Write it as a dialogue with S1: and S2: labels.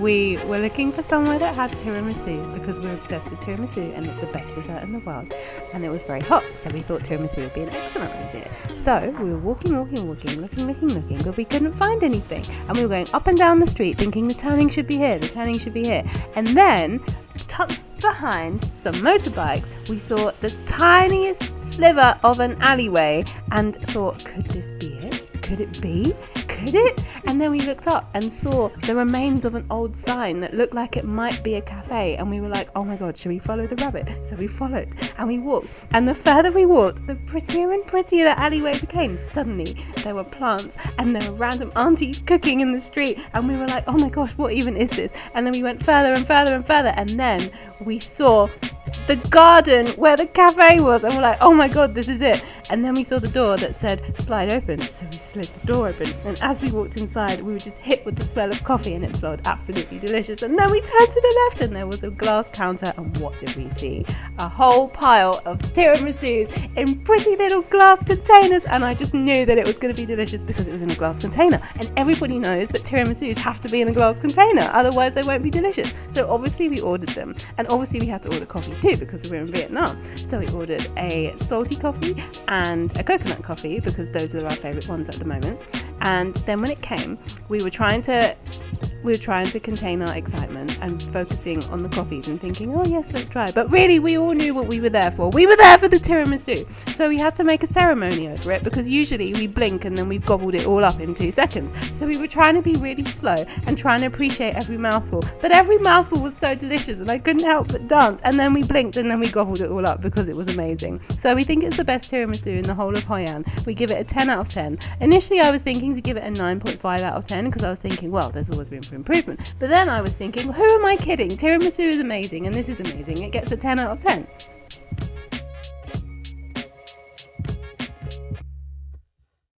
S1: we were looking for somewhere that had tiramisu because we're obsessed with tiramisu and it's the best dessert in the world. And it was very hot, so we thought tiramisu would be an excellent idea. So we were walking, looking, but we couldn't find anything. And we were going up and down the street thinking the turning should be here. And then, tucked behind some motorbikes, we saw the tiniest sliver of an alleyway and thought, could this be it? Could it be? Could it? And then we looked up and saw the remains of an old sign that looked like it might be a cafe, and we were like, oh my god, should we follow the rabbit? So we followed and we walked, and the further we walked, the prettier and prettier the alleyway became. Suddenly there were plants and there were random aunties cooking in the street, and we were like, oh my gosh, what even is this? And then we went further and further and further, and then we saw the garden where the cafe was, and we're like, oh my god, this is it. And then we saw the door that said slide open, so we slid the door open, and as we walked inside we were just hit with the smell of coffee, and it smelled absolutely delicious. And then we turned to the left and there was a glass counter, and what did we see? A whole pile of tiramisus in pretty little glass containers, and I just knew that it was going to be delicious because it was in a glass container, and everybody knows that tiramisus have to be in a glass container, otherwise they won't be delicious. So obviously we ordered them, and obviously we had to order coffees too because we're in Vietnam. So we ordered a salty coffee and a coconut coffee because those are our favourite ones at the moment. And then when it came, we were trying to contain our excitement and focusing on the coffees and thinking, oh yes, let's try. But really, we all knew what we were there for. We were there for the tiramisu. So we had to make a ceremony over it because usually we blink and then we've gobbled it all up in 2 seconds. So we were trying to be really slow and trying to appreciate every mouthful. But every mouthful was so delicious and I couldn't help but dance. And then we blinked and then we gobbled it all up because it was amazing. So we think it's the best tiramisu in the whole of Hoi An. We give it a 10 out of 10. Initially, I was thinking to give it a 9.5 out of 10 because I was thinking, well, there's always room for improvement. But then I was thinking, who am I kidding? Tiramisu is amazing and this is amazing. It gets a 10 out of 10.